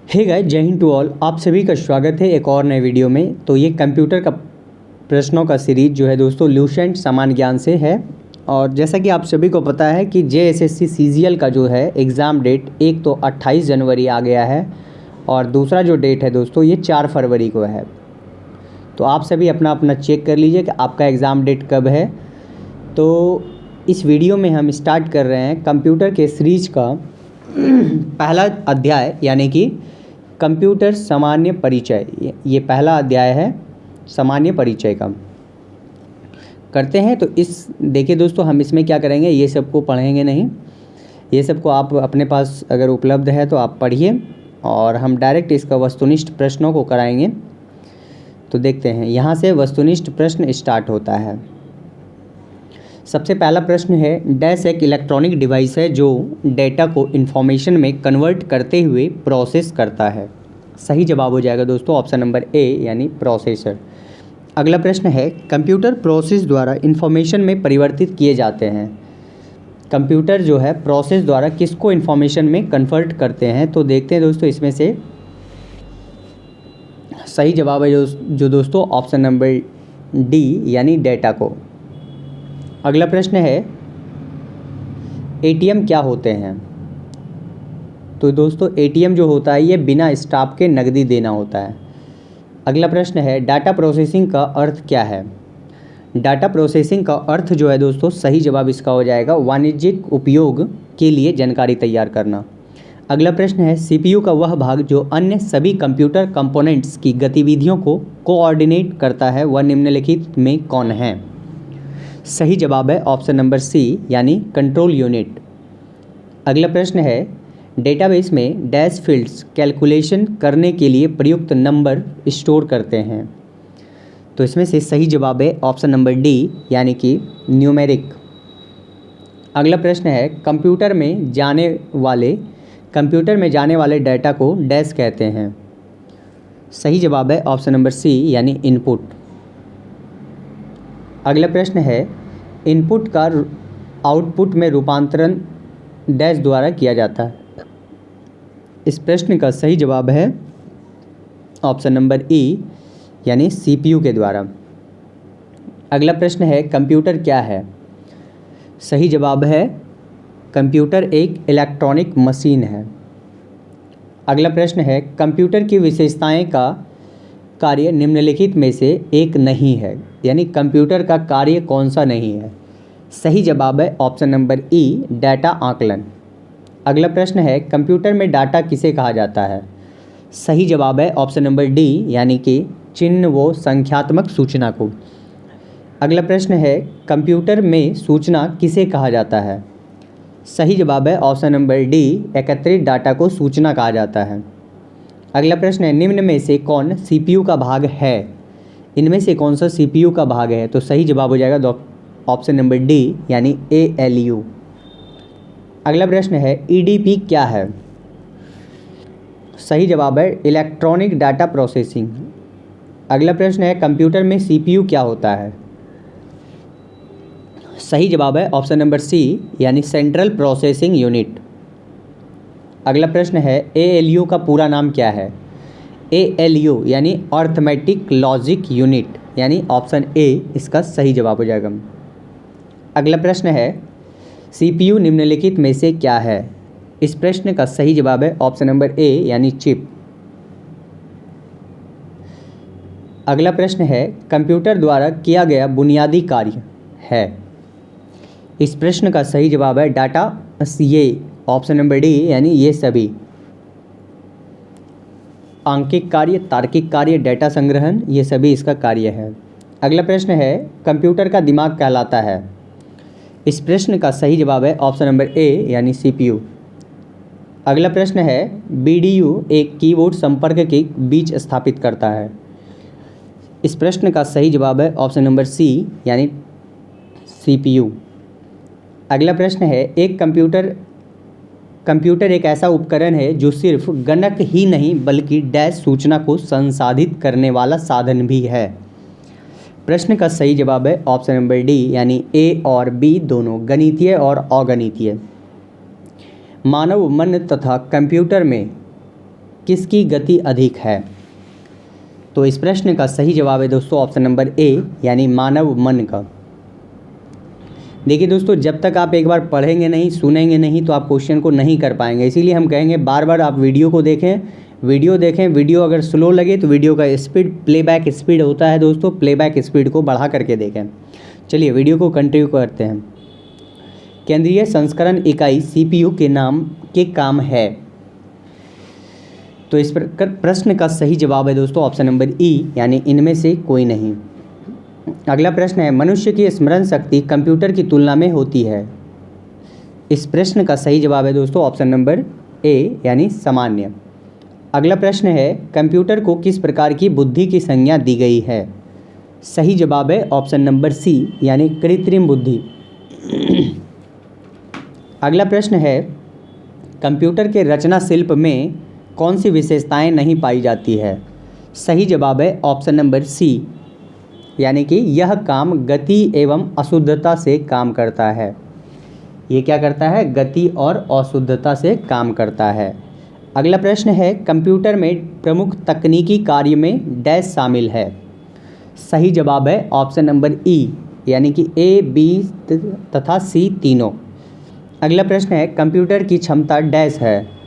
Hey guys, जय Hind to all. आप सभी का स्वागत है एक और नए वीडियो में। तो ये कंप्यूटर का प्रश्नों का सीरीज जो है दोस्तों ल्यूसेंट सामान्य ज्ञान से है। और जैसा कि आप सभी को पता है कि जेएसएससी सीजीएल का जो है एग्ज़ाम डेट एक तो 28 जनवरी आ गया है और दूसरा जो डेट है दोस्तों ये 4 फरवरी को है। तो आप सभी अपना अपना चेक कर लीजिए कि आपका एग्ज़ाम डेट कब है। तो इस वीडियो में हम स्टार्ट कर रहे हैं कंप्यूटर के सीरीज का पहला अध्याय यानी कि कंप्यूटर सामान्य परिचय। ये पहला अध्याय है सामान्य परिचय का। करते हैं तो इस देखिए दोस्तों, हम इसमें क्या करेंगे, ये सबको पढ़ेंगे नहीं, ये सबको आप अपने पास अगर उपलब्ध है तो आप पढ़िए और हम डायरेक्ट इसका वस्तुनिष्ठ प्रश्नों को कराएंगे। तो देखते हैं, यहाँ से वस्तुनिष्ठ प्रश्न स्टार्ट होता है। सबसे पहला प्रश्न है, डैश एक इलेक्ट्रॉनिक डिवाइस है जो डेटा को इन्फॉर्मेशन में कन्वर्ट करते हुए प्रोसेस करता है। सही जवाब हो जाएगा दोस्तों ऑप्शन नंबर ए यानी प्रोसेसर। अगला प्रश्न है, कंप्यूटर प्रोसेस द्वारा इन्फॉर्मेशन में परिवर्तित किए जाते हैं। कंप्यूटर जो है प्रोसेस द्वारा किसको इन्फॉर्मेशन में कन्वर्ट करते हैं। तो देखते हैं दोस्तों, इसमें से सही जवाब है जो दोस्तों ऑप्शन नंबर डी यानी डेटा को। अगला प्रश्न है, एटीएम क्या होते हैं। तो दोस्तों एटीएम जो होता है ये बिना स्टाफ के नकदी देना होता है। अगला प्रश्न है, डाटा प्रोसेसिंग का अर्थ क्या है। डाटा प्रोसेसिंग का अर्थ जो है दोस्तों, सही जवाब इसका हो जाएगा वाणिज्यिक उपयोग के लिए जानकारी तैयार करना। अगला प्रश्न है, सीपीयू का वह भाग जो अन्य सभी कंप्यूटर कंपोनेंट्स की गतिविधियों को कोऑर्डिनेट करता है, वह निम्नलिखित में कौन है। सही जवाब है ऑप्शन नंबर सी यानी कंट्रोल यूनिट। अगला प्रश्न है, डेटाबेस में डैश फील्ड्स कैलकुलेशन करने के लिए प्रयुक्त नंबर स्टोर करते हैं। तो इसमें से सही जवाब है ऑप्शन नंबर डी यानी कि न्यूमेरिक। अगला प्रश्न है, कंप्यूटर में जाने वाले डाटा को डैश कहते हैं। सही जवाब है ऑप्शन नंबर सी यानी इनपुट। अगला प्रश्न है, इनपुट का आउटपुट में रूपांतरण डैश द्वारा किया जाता है। इस प्रश्न का सही जवाब है ऑप्शन नंबर ई यानी सीपीयू के द्वारा। अगला प्रश्न है, कंप्यूटर क्या है। सही जवाब है कंप्यूटर एक इलेक्ट्रॉनिक मशीन है। अगला प्रश्न है, कंप्यूटर की विशेषताएं का कार्य निम्नलिखित में से एक नहीं है, यानी कंप्यूटर का कार्य कौन सा नहीं है। सही जवाब है ऑप्शन नंबर ई डाटा आकलन। अगला प्रश्न है, कंप्यूटर में डाटा किसे कहा जाता है। सही जवाब है ऑप्शन नंबर डी यानी कि चिन्ह व संख्यात्मक सूचना को। अगला प्रश्न है, कंप्यूटर में सूचना किसे कहा जाता है। सही जवाब है ऑप्शन नंबर डी एकत्रित डाटा को सूचना कहा जाता है। अगला प्रश्न है, निम्न में से कौन सीपीयू का भाग है। इनमें से कौन सा सीपीयू का भाग है। तो सही जवाब हो जाएगा ऑप्शन नंबर डी यानी एएलयू। अगला प्रश्न है, ईडीपी क्या है। सही जवाब है इलेक्ट्रॉनिक डाटा प्रोसेसिंग। अगला प्रश्न है, कंप्यूटर में सीपीयू क्या होता है। सही जवाब है ऑप्शन नंबर सी यानी सेंट्रल प्रोसेसिंग यूनिट। अगला प्रश्न है, एएलयू का पूरा नाम क्या है। एएलयू यानी अर्थमेटिक लॉजिक यूनिट, यानी ऑप्शन ए इसका सही जवाब हो जाएगा। अगला प्रश्न है, सीपीयू निम्नलिखित में से क्या है। इस प्रश्न का सही जवाब है ऑप्शन नंबर ए यानी चिप। अगला प्रश्न है, कंप्यूटर द्वारा किया गया बुनियादी कार्य है। इस प्रश्न का सही जवाब है डाटा, ये ऑप्शन नंबर डी यानी ये सभी आंकिक कार्य, तार्किक कार्य, डेटा संग्रहण, ये सभी इसका कार्य है। अगला प्रश्न है, कंप्यूटर का दिमाग कहलाता है। इस प्रश्न का सही जवाब है ऑप्शन नंबर ए यानी सीपीयू। अगला प्रश्न है, बीडीयू एक कीबोर्ड संपर्क के बीच स्थापित करता है। इस प्रश्न का सही जवाब है ऑप्शन नंबर सी यानी सीपीयू। अगला प्रश्न है, एक कंप्यूटर एक ऐसा उपकरण है जो सिर्फ गणक ही नहीं बल्कि डैश सूचना को संसाधित करने वाला साधन भी है। प्रश्न का सही जवाब है ऑप्शन नंबर डी यानी ए और बी दोनों, गणितीय और अगणितीय। मानव मन तथा कंप्यूटर में किसकी गति अधिक है? तो इस प्रश्न का सही जवाब है दोस्तों ऑप्शन नंबर ए यानी मानव मन का। देखिए दोस्तों, जब तक आप एक बार पढ़ेंगे नहीं, सुनेंगे नहीं, तो आप क्वेश्चन को नहीं कर पाएंगे। इसीलिए हम कहेंगे बार बार आप वीडियो को देखें, वीडियो अगर स्लो लगे तो वीडियो का स्पीड, प्लेबैक स्पीड होता है दोस्तों, प्लेबैक स्पीड को बढ़ा करके देखें। चलिए वीडियो को कंटिन्यू करते हैं। केंद्रीय संस्करण इकाई CPU के नाम के काम है? तो इस प्रश्न का सही जवाब है दोस्तों ऑप्शन नंबर ई यानी इनमें से कोई नहीं। अगला प्रश्न है, मनुष्य की स्मरण शक्ति कंप्यूटर की तुलना में होती है? इस प्रश्न का सही जवाब है दोस्तों ऑप्शन नंबर ए यानी सामान्य। अगला प्रश्न है, कंप्यूटर को किस प्रकार की बुद्धि की संज्ञा दी गई है? सही जवाब है ऑप्शन नंबर सी यानी कृत्रिम बुद्धि। अगला प्रश्न है, कंप्यूटर के रचना शिल्प में कौन सी विशेषताएं नहीं पाई जाती है? सही जवाब है ऑप्शन नंबर सी यानी कि यह काम गति एवं अशुद्धता से काम करता है। ये क्या करता है? गति और अशुद्धता से काम करता है। अगला प्रश्न है, कंप्यूटर में प्रमुख तकनीकी कार्य में डैश शामिल है? सही जवाब है ऑप्शन नंबर ई यानी कि ए, बी तथा सी तीनों। अगला प्रश्न है, कंप्यूटर की क्षमता डैश है?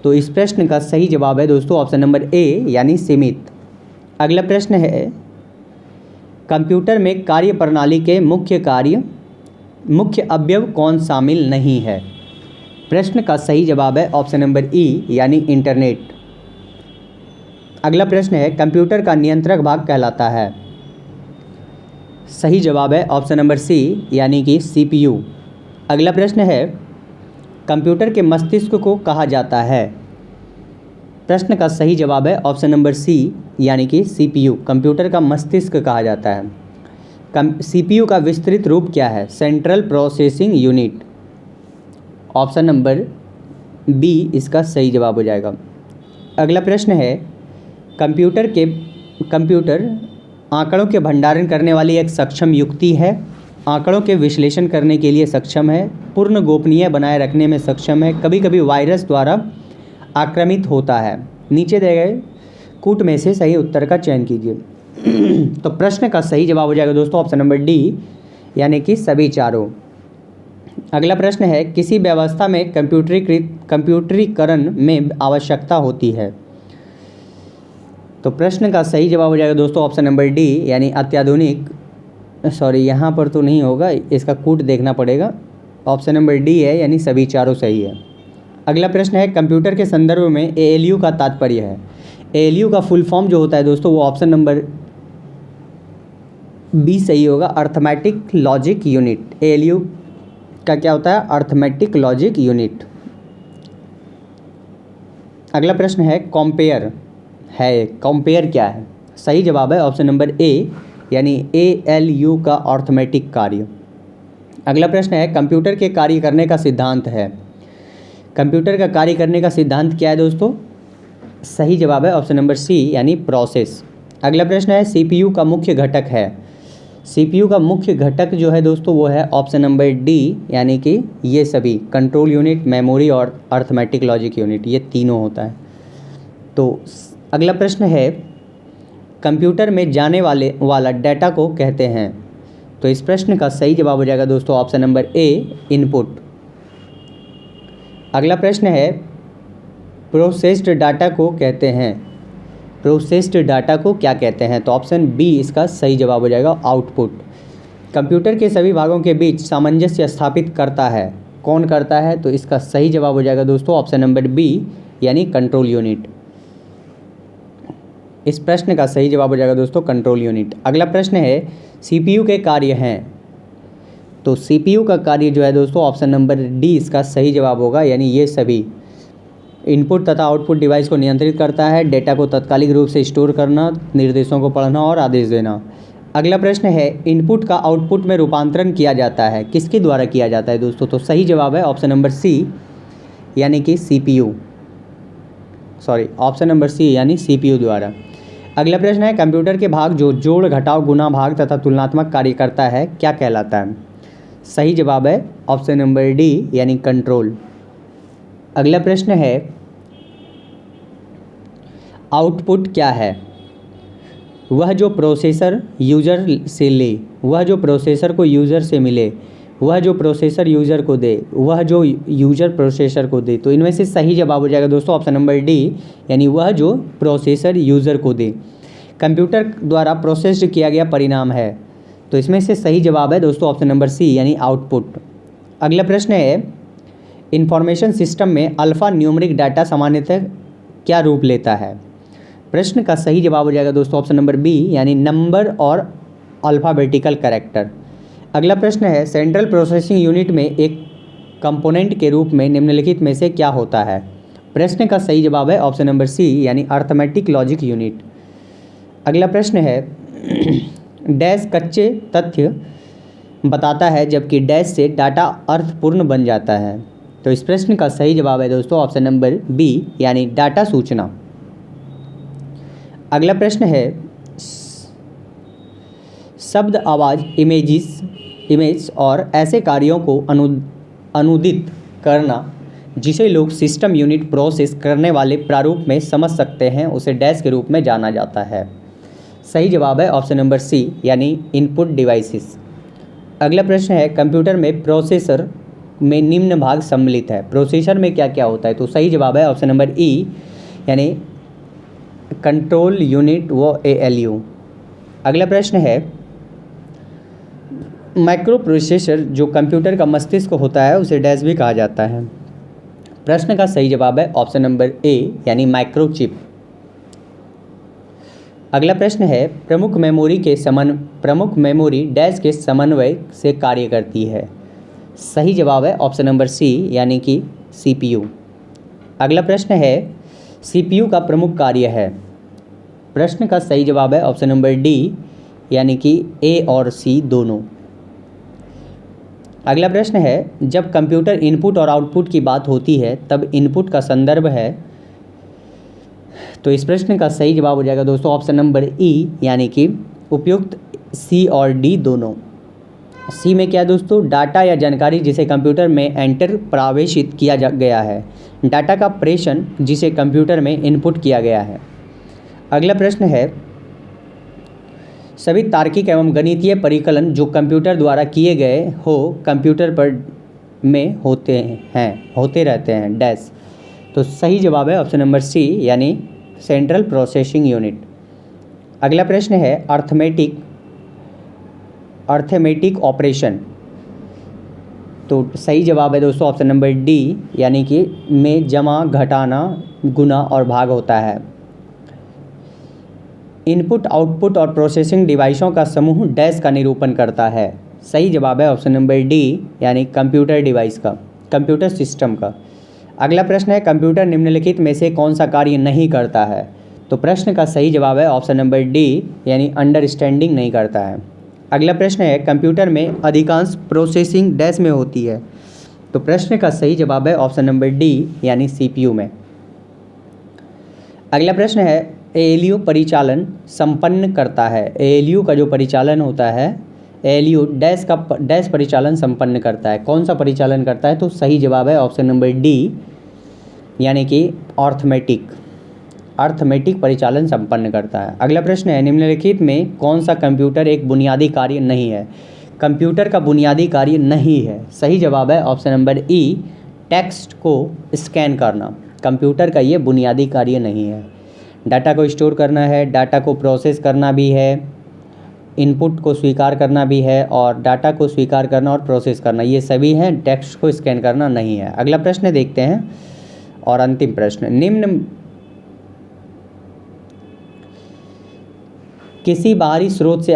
तो इस प्रश्न का सही जवाब है दोस्तों ऑप्शन नंबर ए यानी सीमित। अगला प्रश्न है, कंप्यूटर में कार्यप्रणाली के मुख्य अवयव कौन शामिल नहीं है? प्रश्न का सही जवाब है ऑप्शन नंबर ई यानी इंटरनेट। अगला प्रश्न है, कंप्यूटर का नियंत्रक भाग कहलाता है? सही जवाब है ऑप्शन नंबर सी यानी कि CPU। अगला प्रश्न है, कंप्यूटर के मस्तिष्क को कहा जाता है? प्रश्न का सही जवाब है ऑप्शन नंबर सी यानी कि CPU। कंप्यूटर का मस्तिष्क कहा जाता है। CPU का विस्तृत रूप क्या है? Central processing unit. Option number B इसका सही जवाब हो जाएगा। अगला प्रश्न है, कंप्यूटर आंकड़ों के भंडारण करने वाली एक सक्षम युक्ति है, आंकड़ों के विश्लेषण करने के लिए सक्षम है, पूर्ण गोपनीय बनाए रखने में सक्षम है, कभी कभी वायरस द्वारा आक्रमित होता है। नीचे दिए गए कूट में से सही उत्तर का चयन कीजिए। तो प्रश्न का सही जवाब हो जाएगा दोस्तों ऑप्शन नंबर डी यानी कि सभी चारों। अगला प्रश्न है, किसी व्यवस्था में कंप्यूटरीकरण में आवश्यकता होती है? तो प्रश्न का सही जवाब हो जाएगा दोस्तों ऑप्शन नंबर डी यानी अत्याधुनिक। सॉरी, यहाँ पर तो नहीं होगा, इसका कूट देखना पड़ेगा। ऑप्शन नंबर डी है यानी सभी चारों सही है। अगला प्रश्न है, कंप्यूटर के संदर्भ में ALU का तात्पर्य है? ALU का फुल फॉर्म जो होता है दोस्तों वो ऑप्शन नंबर बी सही होगा, अर्थमेटिक लॉजिक यूनिट। ALU का क्या होता है? Arithmetic logic unit. अगला प्रश्न है, कंपेयर क्या है? सही जवाब है ऑप्शन नंबर ए यानी ALU का अर्थमेटिक कार्य। अगला प्रश्न है, कंप्यूटर के कार्य करने का सिद्धांत है? कंप्यूटर का कार्य करने का सिद्धांत क्या है दोस्तों? सही जवाब है ऑप्शन नंबर सी यानी प्रोसेस। अगला प्रश्न है, CPU का मुख्य घटक है? CPU का मुख्य घटक जो है दोस्तों वो है ऑप्शन नंबर डी यानी कि ये सभी कंट्रोल यूनिट, मेमोरी और अर्थमेटिक लॉजिक यूनिट, ये तीनों होता है। तो अगला प्रश्न है, कंप्यूटर में जाने वाला डाटा को कहते हैं? तो इस प्रश्न का सही जवाब हो जाएगा दोस्तों ऑप्शन नंबर ए इनपुट। अगला प्रश्न है, प्रोसेस्ड डाटा को कहते हैं? प्रोसेस्ड डाटा को क्या कहते हैं? तो ऑप्शन बी इसका सही जवाब हो जाएगा आउटपुट। कंप्यूटर के सभी भागों के बीच सामंजस्य स्थापित करता है? कौन करता है? तो इसका सही जवाब हो जाएगा दोस्तों ऑप्शन नंबर बी यानी कंट्रोल यूनिट। इस प्रश्न का सही जवाब हो जाएगा दोस्तों कंट्रोल यूनिट। अगला प्रश्न है, CPU के कार्य हैं? तो CPU का कार्य जो है दोस्तों ऑप्शन नंबर डी इसका सही जवाब होगा यानी ये सभी इनपुट तथा आउटपुट डिवाइस को नियंत्रित करता है, डेटा को तात्कालिक रूप से स्टोर करना, निर्देशों को पढ़ना और आदेश देना। अगला प्रश्न है, इनपुट का आउटपुट में रूपांतरण किया जाता है? किसके द्वारा किया जाता है दोस्तों? तो सही जवाब है ऑप्शन नंबर सी यानी कि ऑप्शन नंबर सी यानी CPU द्वारा। अगला प्रश्न है, कंप्यूटर के भाग जो जोड़, घटाव, गुणा, भाग तथा तुलनात्मक कार्य करता है क्या कहलाता है? सही जवाब है ऑप्शन नंबर डी यानी कंट्रोल। अगला प्रश्न है, आउटपुट क्या है? वह जो प्रोसेसर यूज़र से ले, वह जो प्रोसेसर को यूज़र से मिले, वह जो प्रोसेसर यूज़र को दे, वह जो यूज़र प्रोसेसर को दे। तो इनमें से सही जवाब हो जाएगा दोस्तों ऑप्शन नंबर डी, यानी वह जो प्रोसेसर यूज़र को दे। कंप्यूटर द्वारा प्रोसेस्ड किया गया परिणाम है। तो इसमें से सही जवाब है दोस्तों ऑप्शन नंबर सी, यानी आउटपुट। अगला प्रश्न है, इंफॉर्मेशन सिस्टम में अल्फ़ा न्यूमेरिक डाटा सामान्यतः क्या रूप लेता है? प्रश्न का सही जवाब हो जाएगा दोस्तों ऑप्शन नंबर बी, यानी नंबर और अल्फ़ाबेटिकल कैरेक्टर। अगला प्रश्न है, सेंट्रल प्रोसेसिंग यूनिट में एक कंपोनेंट के रूप में निम्नलिखित में से क्या होता है? प्रश्न का सही जवाब है ऑप्शन नंबर सी, यानी अर्थमेटिक लॉजिक यूनिट। अगला प्रश्न है, डैश कच्चे तथ्य बताता है जबकि डैश से डाटा अर्थपूर्ण बन जाता है। तो इस प्रश्न का सही जवाब है दोस्तों ऑप्शन नंबर बी, यानी डाटा सूचना। अगला प्रश्न है, शब्द, आवाज़, इमेज और ऐसे कार्यों को अनुदित करना जिसे लोग सिस्टम यूनिट प्रोसेस करने वाले प्रारूप में समझ सकते हैं, उसे डैश के रूप में जाना जाता है। सही जवाब है ऑप्शन नंबर सी, यानी इनपुट डिवाइसेस। अगला प्रश्न है, कंप्यूटर में प्रोसेसर में निम्न भाग सम्मिलित है। प्रोसेसर में क्या क्या होता है? तो सही जवाब है ऑप्शन नंबर ई, यानी कंट्रोल यूनिट व ALU। अगला प्रश्न है, माइक्रो प्रोसेसर जो कंप्यूटर का मस्तिष्क होता है उसे डैश भी कहा जाता है। प्रश्न का सही जवाब है ऑप्शन नंबर ए, यानी माइक्रोचिप। अगला प्रश्न है, प्रमुख मेमोरी डैश के समन्वय से कार्य करती है। सही जवाब है ऑप्शन नंबर सी, यानी कि CPU। अगला प्रश्न है, CPU का प्रमुख कार्य है। प्रश्न का सही जवाब है ऑप्शन नंबर डी, यानी कि A और C दोनों। अगला प्रश्न है, जब कंप्यूटर इनपुट और आउटपुट की बात होती है तब इनपुट का संदर्भ है। तो इस प्रश्न का सही जवाब हो जाएगा दोस्तों ऑप्शन नंबर ई, यानी कि उपयुक्त C और D दोनों। सी में क्या है दोस्तों? डाटा या जानकारी जिसे कंप्यूटर में एंटर प्रवेशित किया गया है। डाटा का प्रेषण जिसे कंप्यूटर में इनपुट किया गया है। अगला प्रश्न है, सभी तार्किक एवं गणितीय परिकलन जो कंप्यूटर द्वारा किए गए हो कंप्यूटर पर में होते रहते हैं डैश। तो सही जवाब है ऑप्शन नंबर सी, यानी सेंट्रल प्रोसेसिंग यूनिट। अगला प्रश्न है, अर्थमेटिक ऑपरेशन। तो सही जवाब है दोस्तों ऑप्शन नंबर डी, यानी कि में जमा, घटाना, गुना और भाग होता है। इनपुट, आउटपुट और प्रोसेसिंग डिवाइसों का समूह डैश का निरूपण करता है। सही जवाब है ऑप्शन नंबर डी, यानी कंप्यूटर डिवाइस का, कंप्यूटर सिस्टम का। अगला प्रश्न है, कंप्यूटर निम्नलिखित में से कौन सा कार्य नहीं करता है? तो प्रश्न का सही जवाब है ऑप्शन नंबर डी, यानी अंडरस्टैंडिंग नहीं करता है। अगला प्रश्न है, कंप्यूटर में अधिकांश प्रोसेसिंग डैश में होती है। तो प्रश्न का सही जवाब है ऑप्शन नंबर डी, यानी CPU में। अगला प्रश्न है, ALU परिचालन संपन्न करता है। ALU का जो परिचालन होता है, ALU डैश परिचालन संपन्न करता है। कौन सा परिचालन करता है? तो सही जवाब है ऑप्शन नंबर डी, यानी कि अर्थमेटिक परिचालन संपन्न करता है। अगला प्रश्न है, निम्नलिखित में कौन सा कंप्यूटर एक बुनियादी कार्य नहीं है? कंप्यूटर का बुनियादी कार्य नहीं है। सही जवाब है ऑप्शन नंबर ई, टेक्स्ट को स्कैन करना। कंप्यूटर का ये बुनियादी कार्य नहीं है। डाटा को स्टोर करना है, डाटा को प्रोसेस करना भी है, इनपुट को स्वीकार करना भी है, और डाटा को स्वीकार करना और प्रोसेस करना, ये सभी हैं। टेक्स्ट को स्कैन करना नहीं है। अगला प्रश्न देखते हैं और अंतिम प्रश्न, निम्न किसी बाहरी स्रोत से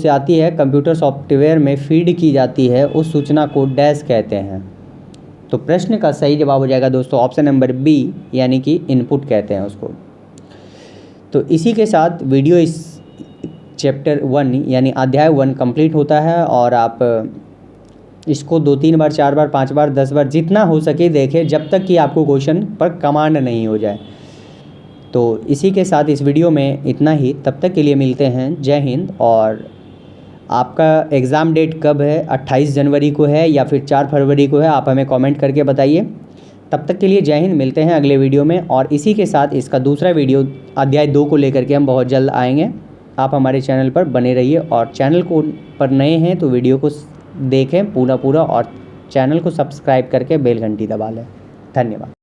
आती है कंप्यूटर सॉफ्टवेयर में फीड की जाती है, उस सूचना को डैश कहते हैं। तो प्रश्न का सही जवाब हो जाएगा दोस्तों ऑप्शन नंबर बी, यानी कि इनपुट कहते हैं उसको। तो इसी के साथ वीडियो इस चैप्टर 1 यानी अध्याय 1 कंप्लीट होता है, और आप इसको 2-3 बार, 4 बार, 5 बार, 10 बार जितना हो सके देखें, जब तक कि आपको क्वेश्चन पर कमांड नहीं हो जाए। तो इसी के साथ इस वीडियो में इतना ही। तब तक के लिए मिलते हैं। जय हिंद। और आपका एग्ज़ाम डेट कब है? 28 जनवरी को है या फिर 4 फरवरी को है? आप हमें कमेंट करके बताइए। तब तक के लिए जय हिंद। मिलते हैं अगले वीडियो में, और इसी के साथ इसका दूसरा वीडियो अध्याय 2 को लेकर के हम बहुत जल्द आएंगे। आप हमारे चैनल पर बने रहिए, और चैनल को पर नए हैं तो वीडियो को देखें पूरा, और चैनल को सब्सक्राइब करके बेल घंटी दबा लें। धन्यवाद।